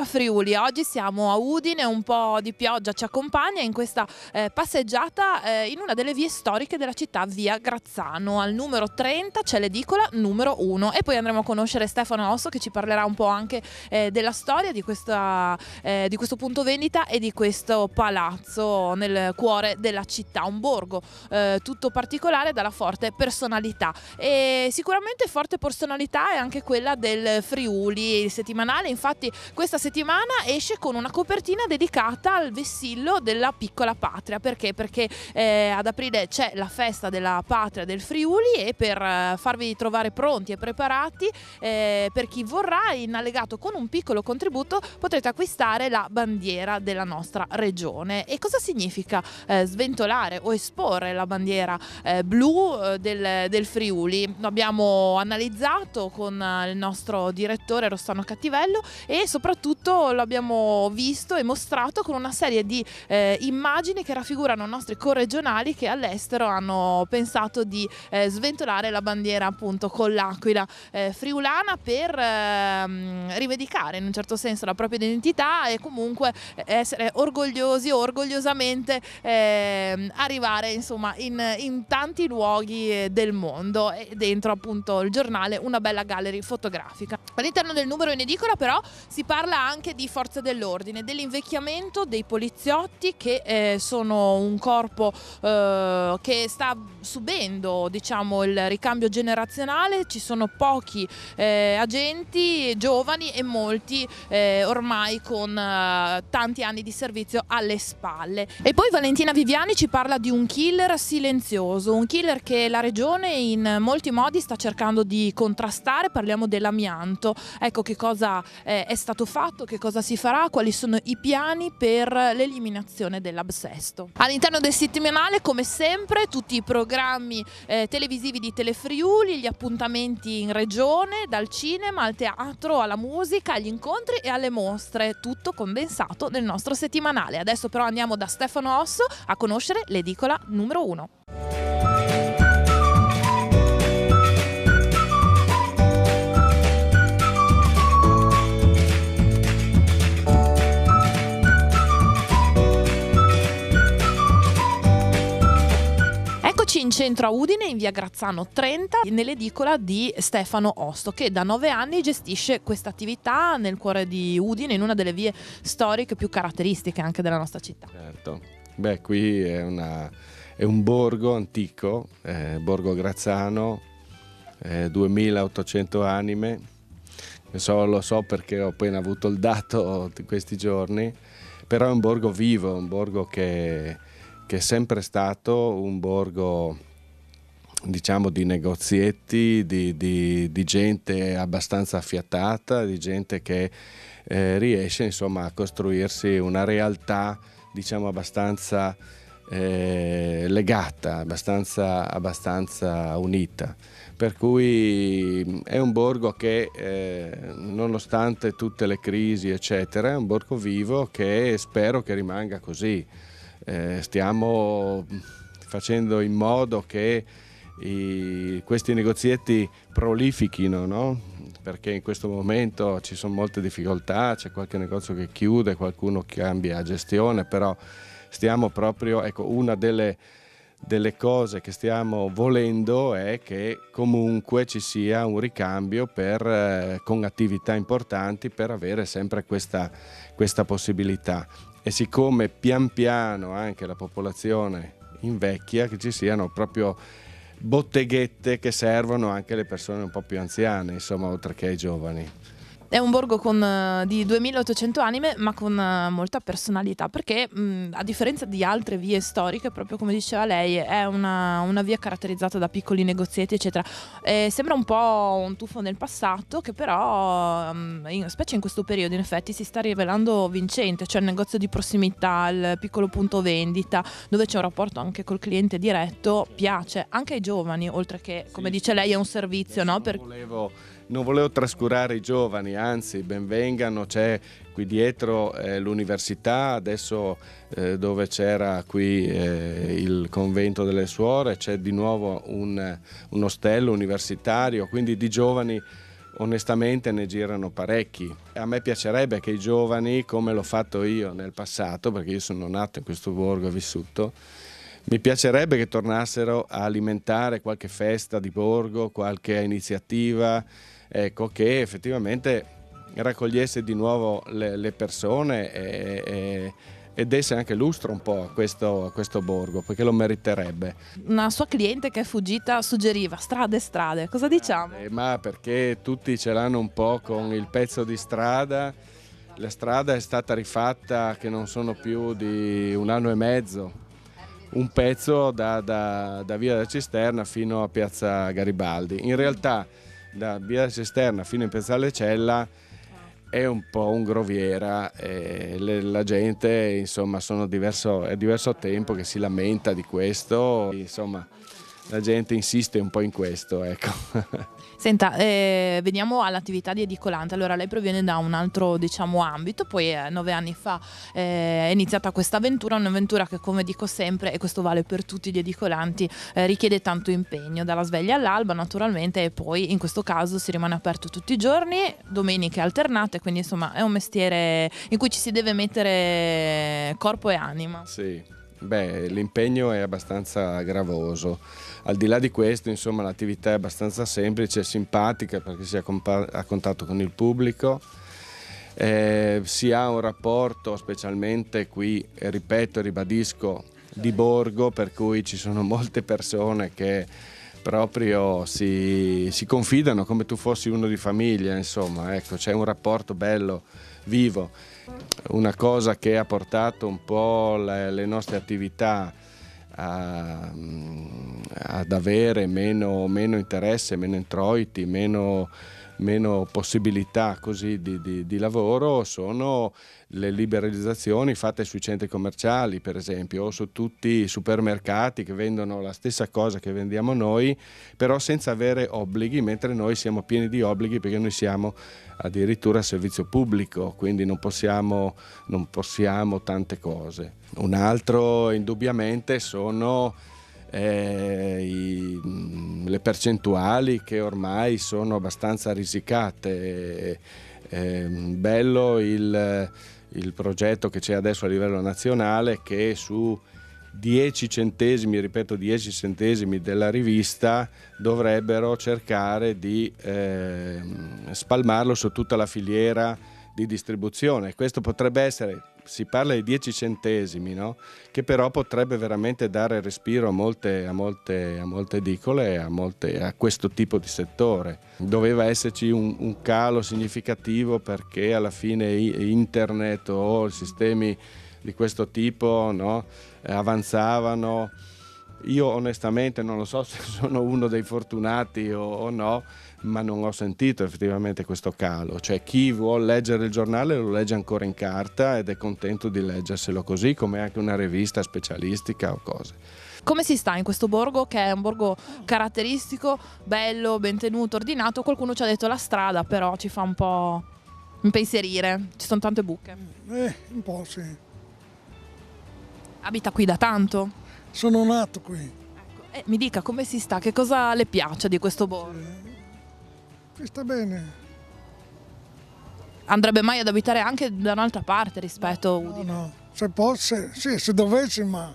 Viva Friuli! Oggi siamo a Udine, un po' di pioggia ci accompagna in questa passeggiata in una delle vie storiche della città, via Grazzano. Al numero 30 c'è l'edicola numero 1 e poi andremo a conoscere Stefano Osso, che ci parlerà un po' anche della storia di questo punto vendita e di questo palazzo nel cuore della città, un borgo tutto particolare dalla forte personalità. E sicuramente forte personalità è anche quella del Friuli, il settimanale. Infatti questa settimana esce con una copertina dedicata al vessillo della piccola patria. Perché? Perché ad aprile c'è la festa della patria del Friuli e per farvi trovare pronti e preparati, per chi vorrà, in allegato con un piccolo contributo potrete acquistare la bandiera della nostra regione. E cosa significa sventolare o esporre la bandiera blu del Friuli? Lo abbiamo analizzato con il nostro direttore Rossano Cattivello e soprattutto lo abbiamo visto e mostrato con una serie di immagini che raffigurano nostri corregionali che all'estero hanno pensato di sventolare la bandiera appunto con l'aquila friulana per rivendicare in un certo senso la propria identità e comunque essere orgogliosi o orgogliosamente arrivare insomma in tanti luoghi del mondo, e dentro appunto il giornale una bella gallery fotografica. All'interno del numero in edicola però si parla anche di forze dell'ordine, dell'invecchiamento dei poliziotti che sono un corpo che sta subendo, diciamo, il ricambio generazionale. Ci sono pochi agenti giovani e molti ormai con tanti anni di servizio alle spalle. E poi Valentina Viviani ci parla di un killer silenzioso, un killer che la regione in molti modi sta cercando di contrastare. Parliamo dell'amianto. Ecco che cosa è stato fatto, che cosa si farà, quali sono i piani per l'eliminazione dell'absesto. All'interno del settimanale, come sempre, tutti i programmi televisivi di Telefriuli, gli appuntamenti in regione, dal cinema al teatro, alla musica, agli incontri e alle mostre, tutto condensato nel nostro settimanale. Adesso però andiamo da Stefano Osso a conoscere l'edicola numero 1. In centro a Udine, in via Grazzano 30, nell'edicola di Stefano Osto, che da 9 anni gestisce questa attività nel cuore di Udine, in una delle vie storiche più caratteristiche anche della nostra città. Certo, beh, qui è un borgo antico, Borgo Grazzano, 2800 anime. Lo so perché ho appena avuto il dato di questi giorni, però è un borgo vivo, un borgo che è sempre stato un borgo, diciamo, di negozietti, di gente abbastanza affiatata, di gente che riesce insomma a costruirsi una realtà, diciamo, abbastanza legata, abbastanza unita. Per cui è un borgo che nonostante tutte le crisi eccetera è un borgo vivo che spero che rimanga così. Stiamo facendo in modo che questi negozietti prolifichino, no? Perché in questo momento ci sono molte difficoltà, c'è qualche negozio che chiude, qualcuno cambia gestione, però stiamo proprio, ecco, una delle cose che stiamo volendo è che comunque ci sia un ricambio con attività importanti per avere sempre questa possibilità. E siccome pian piano anche la popolazione invecchia, che ci siano proprio botteghette che servono anche alle persone un po' più anziane, insomma, oltre che ai giovani. È un borgo di 2800 anime, ma con molta personalità, perché a differenza di altre vie storiche, proprio come diceva lei, è una via caratterizzata da piccoli negozietti eccetera. Sembra un po' un tuffo nel passato, che però specie in questo periodo in effetti si sta rivelando vincente. C'è il negozio di prossimità, il piccolo punto vendita, dove c'è un rapporto anche col cliente diretto, piace anche ai giovani, oltre che, come dice lei, è un servizio, no? Non volevo trascurare i giovani, anzi benvengano, c'è qui dietro l'università, adesso dove c'era qui il convento delle suore c'è di nuovo un ostello universitario, quindi di giovani onestamente ne girano parecchi. A me piacerebbe che i giovani, come l'ho fatto io nel passato, perché io sono nato in questo borgo e vissuto, mi piacerebbe che tornassero a alimentare qualche festa di borgo, qualche iniziativa, ecco, che effettivamente raccogliesse di nuovo le persone e desse anche lustro un po' a questo borgo, perché lo meriterebbe. Una sua cliente che è fuggita suggeriva strade e strade, cosa diciamo? Ma perché tutti ce l'hanno un po' con il pezzo di strada. La strada è stata rifatta che non sono più di 1 anno e mezzo, un pezzo da Via della Cisterna fino a Piazza Garibaldi. In realtà da Via della Cisterna fino a Piazza Lecella è un po' un groviera, e la gente insomma è diverso tempo che si lamenta di questo, insomma la gente insiste un po' in questo, ecco. Senta, veniamo all'attività di edicolante. Allora, lei proviene da un altro, diciamo, ambito, poi 9 anni fa è iniziata questa avventura, un'avventura che, come dico sempre, e questo vale per tutti gli edicolanti, richiede tanto impegno, dalla sveglia all'alba naturalmente, e poi in questo caso si rimane aperto tutti i giorni, domeniche alternate, quindi insomma è un mestiere in cui ci si deve mettere corpo e anima. Sì. Beh, l'impegno è abbastanza gravoso. Al di là di questo, insomma, l'attività è abbastanza semplice e simpatica perché si è a contatto con il pubblico, si ha un rapporto, specialmente qui, ripeto e ribadisco, di borgo, per cui ci sono molte persone che proprio si confidano come tu fossi uno di famiglia, insomma, ecco, c'è un rapporto bello, vivo. Una cosa che ha portato un po' le nostre attività ad avere meno interesse, meno introiti, meno possibilità così di lavoro sono le liberalizzazioni fatte sui centri commerciali, per esempio, o su tutti i supermercati che vendono la stessa cosa che vendiamo noi, però senza avere obblighi, mentre noi siamo pieni di obblighi perché noi siamo addirittura a servizio pubblico, quindi non possiamo tante cose. Un altro indubbiamente sono le percentuali che ormai sono abbastanza risicate. Bello il progetto che c'è adesso a livello nazionale, che su 10 centesimi, ripeto 10 centesimi della rivista, dovrebbero cercare di spalmarlo su tutta la filiera di distribuzione. Questo potrebbe essere, si parla di 10 centesimi, no? Che però potrebbe veramente dare respiro a molte edicole e a questo tipo di settore. Doveva esserci un calo significativo perché alla fine internet o sistemi di questo tipo, no, avanzavano. Io onestamente non lo so se sono uno dei fortunati o no, ma non ho sentito effettivamente questo calo. Cioè, chi vuol leggere il giornale lo legge ancora in carta ed è contento di leggerselo così, come anche una rivista specialistica o cose. Come si sta in questo borgo, che è un borgo caratteristico, bello, ben tenuto, ordinato? Qualcuno ci ha detto la strada, però ci fa un po' impensierire, ci sono tante buche. Un po' sì. Abita qui da tanto? Sono nato qui. Ecco. Mi dica come si sta, che cosa le piace di questo borgo? Qui sta bene. Andrebbe mai ad abitare anche da un'altra parte rispetto a Udine? No. Se fosse, sì, se dovessi, ma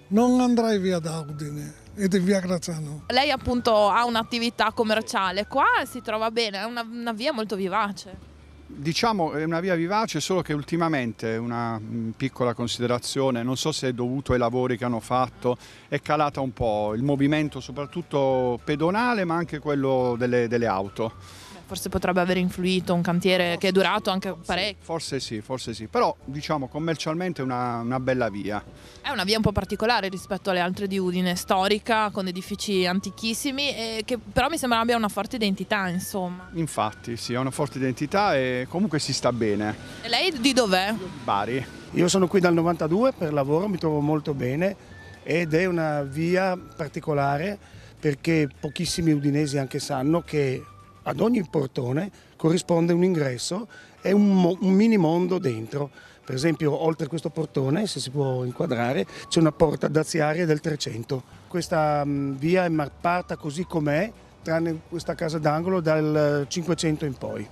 non andrei via da Udine e di via Grazzano. Lei appunto ha un'attività commerciale, qua si trova bene, è una via molto vivace. Diciamo è una via vivace, solo che ultimamente, una piccola considerazione, non so se è dovuto ai lavori che hanno fatto, è calata un po' il movimento soprattutto pedonale, ma anche quello delle auto. Forse potrebbe aver influito un cantiere che è durato anche parecchio. Forse sì, però diciamo commercialmente è una bella via. È una via un po' particolare rispetto alle altre di Udine, storica, con edifici antichissimi, che però mi sembra abbia una forte identità, insomma. Infatti sì, ha una forte identità e comunque si sta bene. E lei di dov'è? Bari. Io sono qui dal 92 per lavoro, mi trovo molto bene ed è una via particolare perché pochissimi udinesi anche sanno che ad ogni portone corrisponde un ingresso e un mini mondo dentro. Per esempio, oltre questo portone, se si può inquadrare, c'è una porta daziaria del 300. Questa via è mappata così com'è, tranne questa casa d'angolo, dal 500 in poi.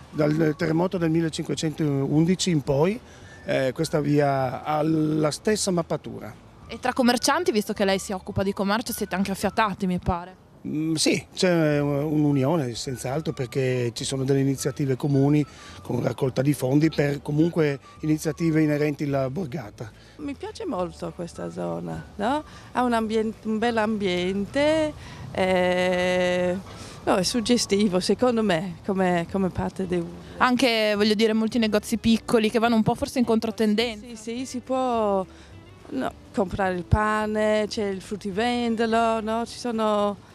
Dal terremoto del 1511 in poi questa via ha la stessa mappatura. E tra commercianti, visto che lei si occupa di commercio, siete anche affiatati, mi pare. Sì, c'è un'unione senz'altro, perché ci sono delle iniziative comuni con raccolta di fondi per comunque iniziative inerenti alla borgata. Mi piace molto questa zona, no? Ha un bel ambiente, no, è suggestivo secondo me come parte di... Anche, voglio dire, molti negozi piccoli che vanno un po' forse in controtendenza. Sì, si può comprare il pane, c'è il fruttivendolo, no? Ci sono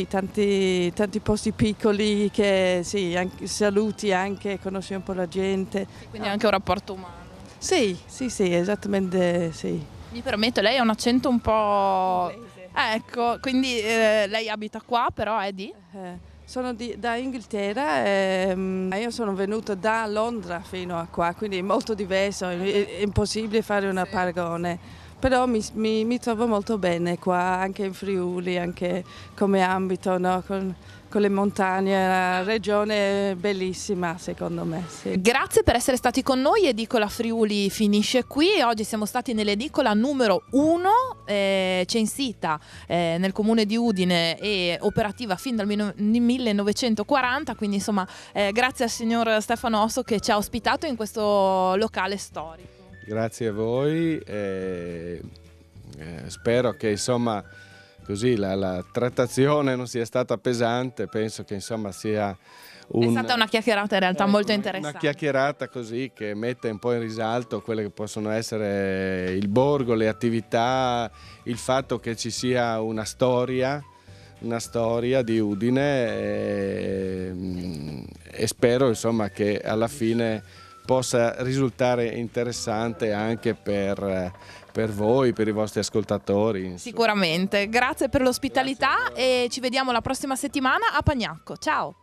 tanti posti piccoli che saluti anche, conosci un po' la gente. Quindi anche un rapporto umano. Sì, esattamente sì. Mi permetto, lei ha un accento un po'... Inglese. Ecco, quindi lei abita qua, però è di? Sono da Inghilterra, io sono venuta da Londra fino a qua, quindi è molto diverso, è impossibile fare un paragone. Però mi trovo molto bene qua, anche in Friuli, anche come ambito, no? Con le montagne, è una regione bellissima secondo me. Sì. Grazie per essere stati con noi, Edicola Friuli finisce qui. Oggi siamo stati nell'edicola numero 1, censita nel comune di Udine e operativa fin dal 1940, quindi insomma grazie al signor Stefano Osso che ci ha ospitato in questo locale storico. Grazie a voi, spero che insomma così la trattazione non sia stata pesante, penso che insomma sia è stata una chiacchierata in realtà molto interessante. Una chiacchierata così che mette un po' in risalto quelle che possono essere il borgo, le attività, il fatto che ci sia una storia di Udine e spero insomma che alla fine possa risultare interessante anche per voi, per i vostri ascoltatori. Insomma. Sicuramente, grazie per l'ospitalità e ci vediamo la prossima settimana a Pagnacco. Ciao!